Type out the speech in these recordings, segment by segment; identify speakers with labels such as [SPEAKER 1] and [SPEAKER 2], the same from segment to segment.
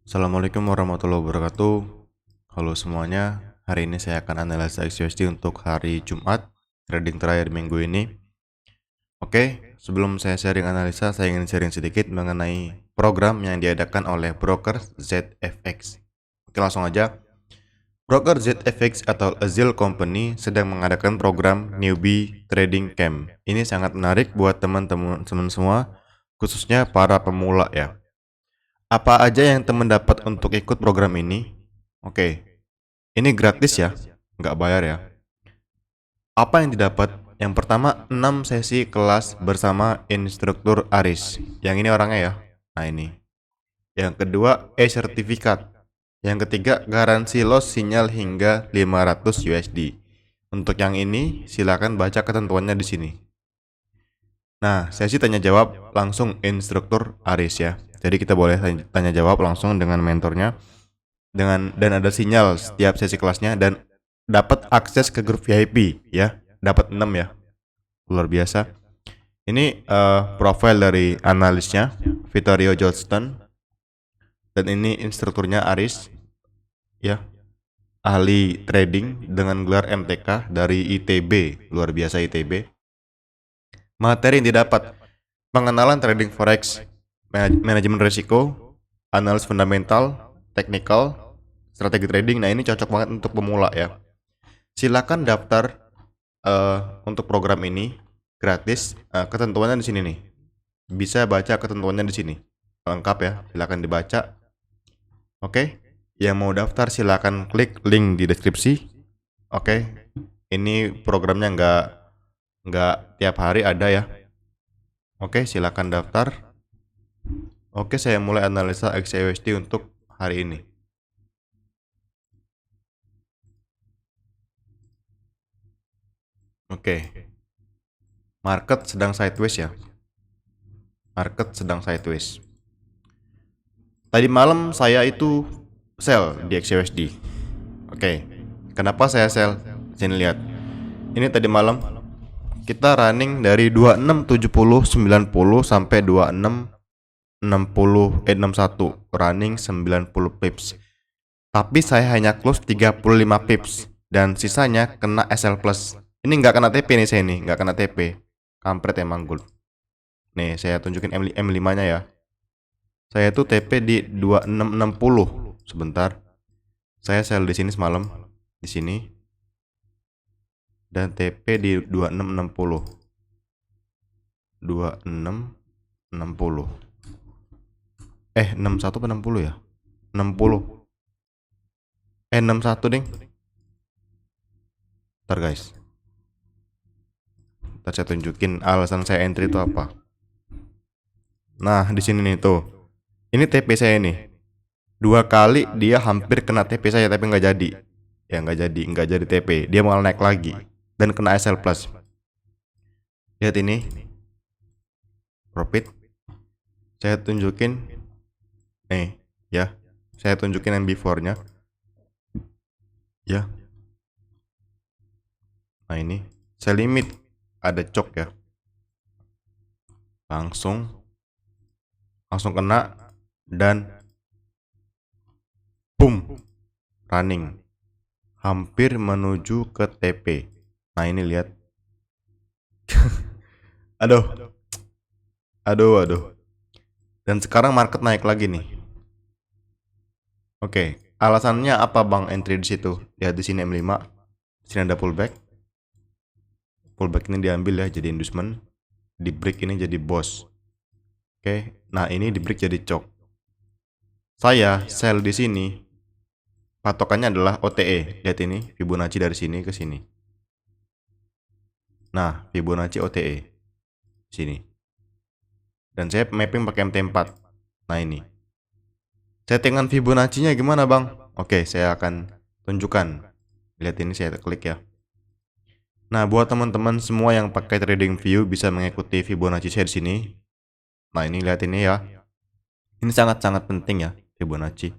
[SPEAKER 1] Assalamualaikum warahmatullahi wabarakatuh. Halo semuanya, hari ini saya akan analisa XUSD untuk hari Jumat, trading terakhir minggu ini. Oke, sebelum saya sharing analisa, saya ingin sharing sedikit mengenai program yang diadakan oleh broker ZFX. Oke, langsung aja. Broker ZFX atau Azil Company sedang mengadakan program Newbie Trading Camp. Ini sangat menarik buat teman-teman semua, khususnya para pemula ya. Apa aja yang teman dapat untuk ikut program ini? Oke, ini gratis ya, nggak bayar ya. Apa yang didapat? Yang pertama, 6 sesi kelas bersama instruktur Aris. Yang ini orangnya ya. Nah ini. Yang kedua, e-sertifikat. Yang ketiga, garansi loss sinyal hingga 500 USD. Untuk yang ini, silakan baca ketentuannya di sini. Nah, sesi tanya jawab langsung instruktur Aris ya. Jadi kita boleh tanya jawab langsung dengan mentornya. Dan ada sinyal setiap sesi kelasnya dan dapat akses ke grup VIP ya. Dapat 6 ya. Luar biasa. Ini profil dari analisnya Vittorio Johnston. Dan ini instrukturnya Aris ya. Ahli trading dengan gelar MTK dari ITB. Luar biasa ITB. Materi yang didapat: pengenalan trading forex, manajemen risiko, analis fundamental, technical, strategi trading. Nah ini cocok banget untuk pemula ya. Silakan daftar untuk program ini gratis. Ketentuannya di sini nih. Bisa baca ketentuannya di sini. Lengkap ya. Silakan dibaca. Oke. Yang mau daftar silakan klik link di deskripsi. Oke. Ini programnya nggak tiap hari ada ya. Oke, silakan daftar. Oke, saya mulai analisa XAUSD untuk hari ini. Oke. Market sedang sideways ya. Market sedang sideways. Tadi malam saya itu sell di XAUSD. Oke. Kenapa saya sell? Sini lihat. Ini tadi malam kita running dari 267090 sampai 2660 61 running 90 pips. Tapi saya hanya close 35 pips dan sisanya kena SL plus. Ini nggak kena TP nih, saya nih nggak kena TP. Kampret emang gold. Nih saya tunjukin M5-nya ya. Saya tuh TP di 2660. Sebentar. Saya sell di sini semalam, di sini. Dan TP di 2660. 2660. 61 apa 60 ya? 60. 61 ding. Ntar guys. Ntar saya tunjukin alasan saya entry itu apa. Nah, di sini nih tuh. Ini TP saya nih. 2 kali dia hampir kena TP saya tapi nggak jadi. Ya nggak jadi TP. Dia malah naik lagi dan kena SL plus. Lihat ini. Profit. Saya tunjukin nih ya. Saya tunjukin yang before-nya. Ya. Nah, ini. Saya limit ada cok ya. Langsung kena dan boom, running hampir menuju ke TP. Nah ini lihat. aduh dan sekarang market naik lagi nih. Oke, alasannya apa bang entry di situ? Lihat di sini M5. Di sini ada pullback ini diambil ya jadi inducement. Di break ini jadi boss. Oke, nah ini di break jadi cok. Saya sell di sini. Patokannya adalah OTE. Lihat ini Fibonacci dari sini ke sini. Nah, Fibonacci OTE sini. Dan saya mapping pakai MT4. Nah ini. Settingan Fibonacci-nya gimana bang? Oke, saya akan tunjukkan. Lihat ini saya klik ya. Nah, buat teman-teman semua yang pakai TradingView bisa mengikuti Fibonacci saya di sini. Nah ini lihat ini ya. Ini sangat-sangat penting ya Fibonacci.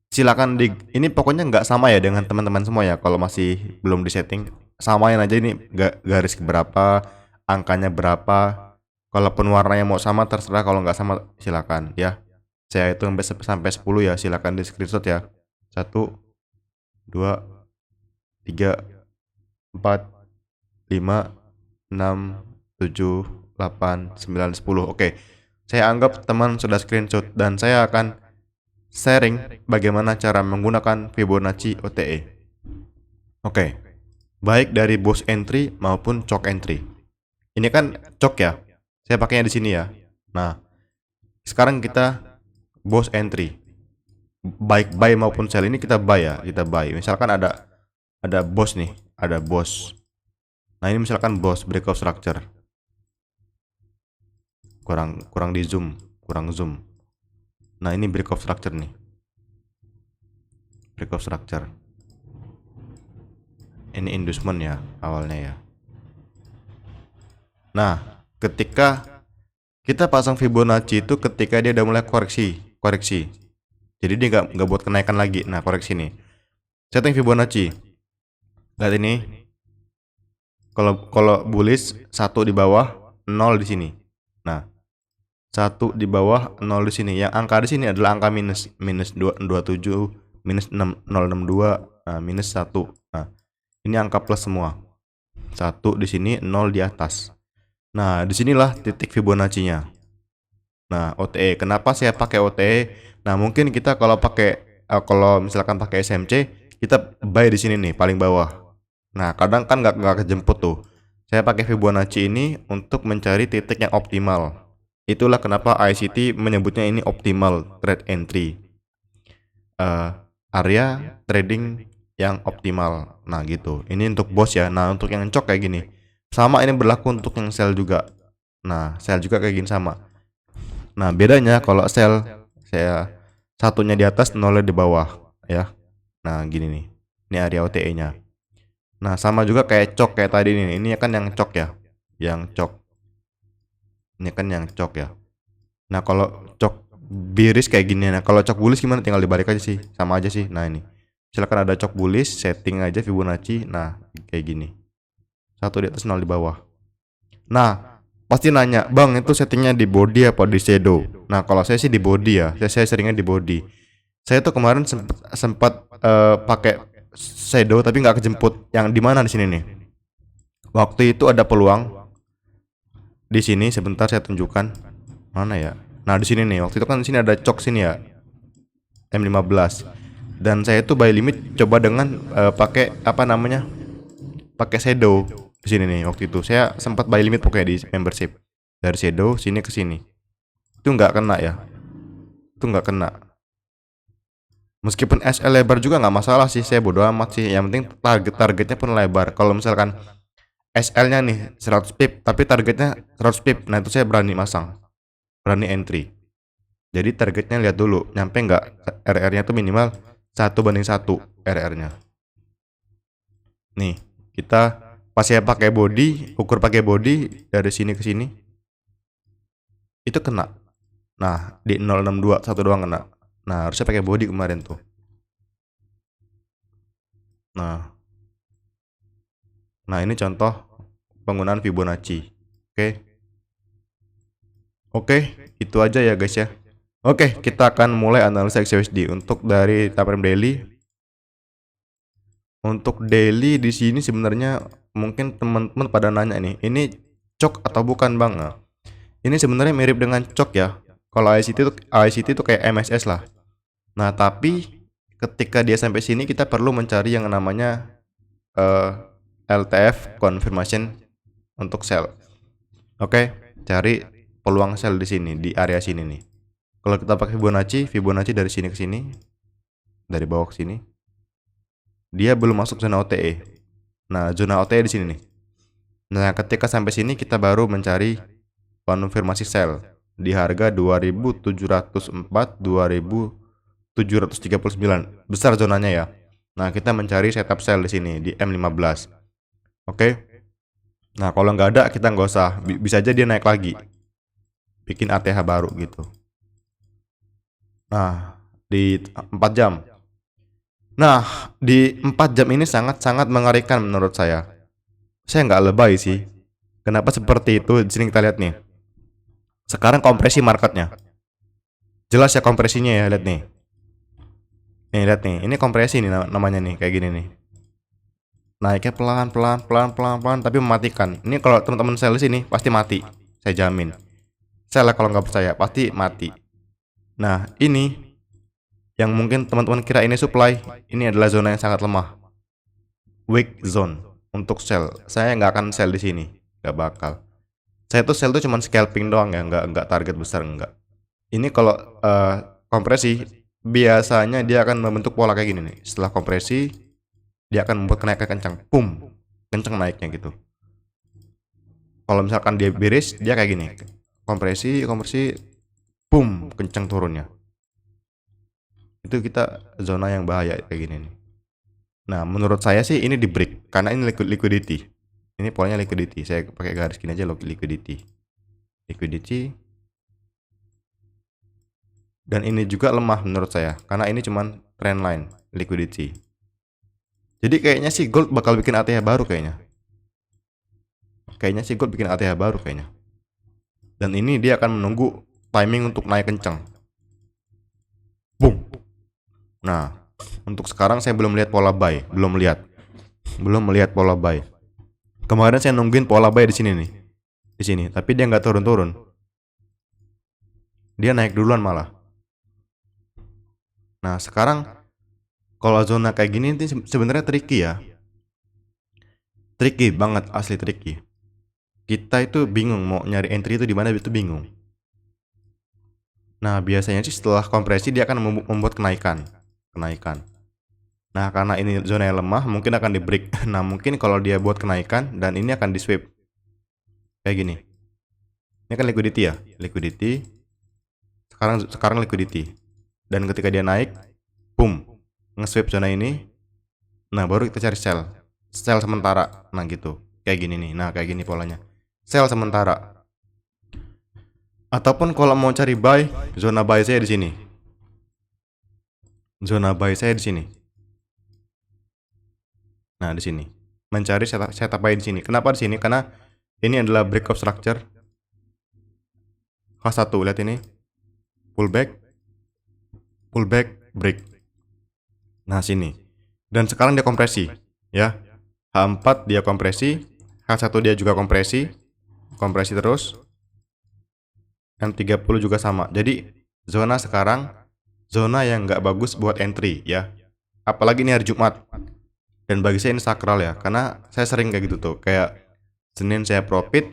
[SPEAKER 1] Silakan ini pokoknya nggak sama ya dengan teman-teman semua ya. Kalau masih belum disetting, samain aja ini garis berapa, angkanya berapa. Kalaupun warnanya mau sama terserah, kalau nggak sama silakan ya. Saya hitung sampai 10 ya, silakan di screenshot ya. 1, 2, 3, 4, 5, 6, 7, 8, 9, 10. Oke. Saya anggap teman sudah screenshot dan saya akan sharing bagaimana cara menggunakan Fibonacci OTE. Oke. Baik dari boss entry maupun choke entry. Ini kan choke ya. Saya pakainya di sini ya. Nah, sekarang kita boss entry. Baik buy maupun sell ini kita buy ya, kita buy. Misalkan ada boss nih, ada boss. Nah, ini misalkan boss breakout structure. Kurang di zoom, kurang zoom. Nah, ini breakout structure nih. Breakout structure. Ini inducement ya awalnya ya. Nah, ketika kita pasang Fibonacci itu ketika dia udah mulai koreksi. Jadi dia nggak buat kenaikan lagi. Nah, koreksi nih. Setting Fibonacci. Lihat ini. Kalau bullish 1 di bawah, 0 di sini. Nah, 1 di bawah, 0 di sini. Yang angka di sini adalah angka minus 227, minus 062, nah, minus 1. Nah, ini angka plus semua. 1 di sini, 0 di atas. Nah, disinilah titik Fibonacci-nya. Nah, OTE. Kenapa saya pakai OTE? Nah, mungkin kita kalau misalkan pakai SMC, kita buy di sini nih, paling bawah. Nah, kadang kan nggak kejemput tuh. Saya pakai Fibonacci ini untuk mencari titik yang optimal. Itulah kenapa ICT menyebutnya ini optimal trade entry. Area trading yang optimal. Nah, gitu. Ini untuk boss ya. Nah, untuk yang choke kayak gini. Sama ini berlaku untuk yang sell juga. Nah, sell juga kayak gini sama. Nah, bedanya kalau sell saya satunya di atas, nolnya di bawah ya. Nah, gini nih. Ini area OTE-nya. Nah, sama juga kayak choke kayak tadi nih. Ini kan yang choke ya. Yang choke. Ini kan yang choke ya. Nah, kalau choke bearish kayak gini. Nah, kalau choke bullish gimana? Tinggal dibalik aja sih. Sama aja sih. Nah, ini. Misalkan ada choke bullish, setting aja Fibonacci. Nah, kayak gini. 1 di atas, 0 di bawah. Nah, pasti nanya, "Bang, itu settingnya di body apa di shadow?" Nah, kalau saya sih di body ya. Saya seringnya di body. Saya tuh kemarin sempat pakai shadow tapi nggak kejemput. Yang di mana di sini nih? Waktu itu ada peluang di sini, sebentar saya tunjukkan. Mana ya? Nah, di sini nih. Waktu itu kan di sini ada choke sini ya. M15. Dan saya tuh buy limit coba dengan pakai apa namanya? Pakai shadow di sini nih. Waktu itu saya sempat buy limit pokoknya di membership. Dari shadow sini ke sini. Itu nggak kena ya. Itu nggak kena. Meskipun SL lebar juga nggak masalah sih, saya bodo amat sih. Yang penting targetnya pun lebar. Kalau misalkan SL-nya nih 100 pip, tapi targetnya 100 pip, nah itu saya berani masang, berani entry. Jadi targetnya lihat dulu, nyampe nggak RR-nya tuh minimal 1/1 RR-nya. Nih, kita pas saya pakai body, ukur pakai body dari sini ke sini, itu kena. Nah, di 062 satu doang kena. Nah, harusnya pakai body kemarin tuh. Nah, ini contoh penggunaan Fibonacci. Oke, itu aja ya guys ya. Oke, kita akan mulai analisa XUSD untuk dari time frame daily. Untuk daily di sini sebenarnya mungkin teman-teman pada nanya nih, ini choke atau bukan bang? Nah, ini sebenarnya mirip dengan choke ya. Kalau ICT itu kayak MSS lah. Nah, tapi ketika dia sampai sini kita perlu mencari yang namanya LTF confirmation untuk sell. Oke, cari peluang sell di sini, di area sini nih. Kalau kita pakai Fibonacci dari sini ke sini, dari bawah ke sini, dia belum masuk zona OTE. Nah, zona OTE di sini nih. Nah, ketika sampai sini kita baru mencari konfirmasi sell di harga 2704, 2739. Besar zonanya ya. Nah, kita mencari setup sell di sini di M15. Oke. Nah, kalau nggak ada kita nggak usah. Bisa aja dia naik lagi. Bikin ATH baru gitu. Nah, di 4 jam. Nah, di 4 jam ini sangat-sangat mengerikan menurut saya. Saya nggak lebay sih. Kenapa seperti itu? Di sini kita lihat nih. Sekarang kompresi marketnya. Jelas ya kompresinya ya, lihat nih. Nih lihat nih, ini kompresi nih namanya nih, kayak gini nih. Naiknya pelan pelan pelan pelan pelan tapi mematikan. Ini kalau teman-teman sel di sini pasti mati, saya jamin. Sel kalau nggak percaya pasti mati. Nah ini yang mungkin teman-teman kira ini supply, ini adalah zona yang sangat lemah, weak zone untuk sell. Saya nggak akan sell di sini, nggak bakal. Saya tuh sell tuh cuman scalping doang ya, nggak target besar nggak. Ini kalau kompresi biasanya dia akan membentuk pola kayak gini nih. Setelah kompresi dia akan membuat kenaikan kencang, boom, kencang naiknya gitu. Kalau misalkan dia bearish dia kayak gini, kompresi kompresi, boom, kencang turunnya. Itu kita zona yang bahaya kayak gini nih. Nah, menurut saya sih ini di break karena ini liquidity. Ini polanya liquidity. Saya pakai garis gini aja liquidity. Liquidity. Dan ini juga lemah menurut saya karena ini cuman trend line liquidity. Jadi kayaknya sih gold bakal bikin ATH baru kayaknya. Kayaknya sih gold bikin ATH baru kayaknya. Dan ini dia akan menunggu timing untuk naik kencang. Boom. Nah, untuk sekarang saya belum lihat pola buy, belum melihat pola buy. Kemarin saya nungguin pola buy di sini nih, di sini, tapi dia nggak turun-turun. Dia naik duluan malah. Nah, sekarang kalau zona kayak gini ini sebenarnya tricky ya. Tricky banget, asli tricky. Kita itu bingung mau nyari entry itu di mana, itu bingung. Nah, biasanya sih setelah kompresi dia akan membuat kenaikan. Nah, karena ini zona yang lemah, mungkin akan di break. Nah, mungkin kalau dia buat kenaikan dan ini akan di sweep. Kayak gini. Ini kan liquidity ya, liquidity. Sekarang liquidity. Dan ketika dia naik, boom, nge-sweep zona ini. Nah, baru kita cari sell. Sell sementara. Nah, gitu. Kayak gini nih. Nah, kayak gini polanya. Sell sementara. Ataupun kalau mau cari buy, zona buy saya di sini. Zona buy saya di sini. Nah, di sini. Mencari setup buy di sini. Kenapa di sini? Karena ini adalah breakout structure. H1, lihat ini. Pullback, break. Nah, sini. Dan sekarang dia kompresi, ya. H4 dia kompresi, H1 dia juga kompresi terus. M30 juga sama. Jadi zona sekarang zona yang nggak bagus buat entry ya. Apalagi ini hari Jumat. Dan bagi saya ini sakral ya, karena saya sering kayak gitu tuh. Kayak Senin saya profit,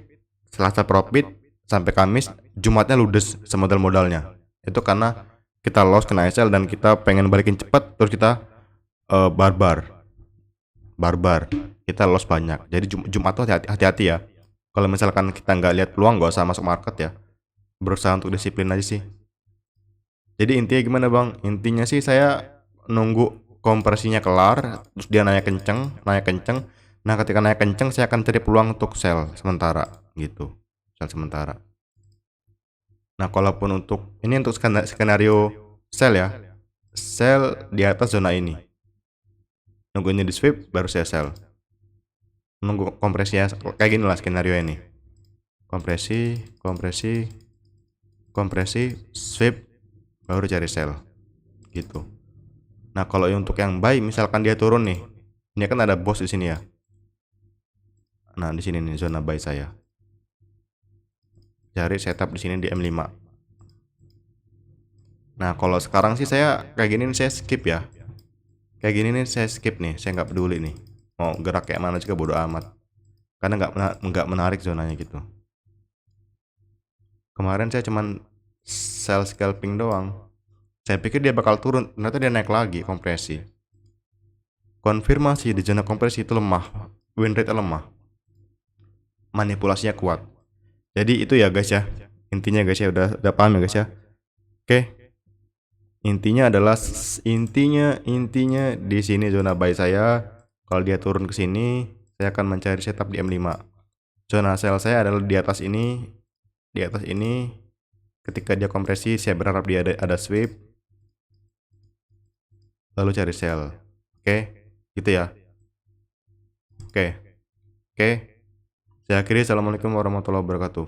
[SPEAKER 1] Selasa profit, sampai Kamis, Jumatnya ludes semodal-modalnya. Itu karena kita loss kena SL dan kita pengen balikin cepat, terus kita barbar. Kita loss banyak. Jadi Jumat tuh hati-hati ya. Kalau misalkan kita nggak lihat peluang, nggak usah masuk market ya. Berusaha untuk disiplin aja sih. Jadi intinya gimana bang? Intinya sih saya nunggu kompresinya kelar, terus dia naik kenceng. Nah ketika naik kenceng saya akan cari peluang untuk sell sementara gitu, sell sementara. Nah kalaupun untuk ini untuk skenario sell ya, sell di atas zona ini, nunggu ini di sweep baru saya sell. Nunggu kompresinya kayak gini lah skenario ini, kompresi, sweep baru cari sell gitu. Nah kalau untuk yang buy misalkan dia turun nih, ini kan ada boss di sini ya. Nah di sini nih zona buy saya. Cari setup di sini di M5. Nah kalau sekarang sih saya kayak gini nih, saya skip ya. Kayak gini nih saya skip nih, saya nggak peduli nih. Mau gerak kayak mana juga bodo amat. Karena nggak menarik zonanya gitu. Kemarin saya cuman sell scalping doang. Saya pikir dia bakal turun, ternyata dia naik lagi kompresi. Konfirmasi di zona kompresi itu lemah, win rate lemah, manipulasinya kuat. Jadi itu ya guys ya, intinya guys ya, udah paham ya guys ya. Oke, intinya adalah intinya di sini zona buy saya. Kalau dia turun ke sini, saya akan mencari setup di M5. Zona sell saya adalah di atas ini, Ketika dia kompresi, saya berharap dia ada sweep, lalu cari sell. Oke, gitu ya. Oke. Saya akhiri. Assalamualaikum warahmatullahi wabarakatuh.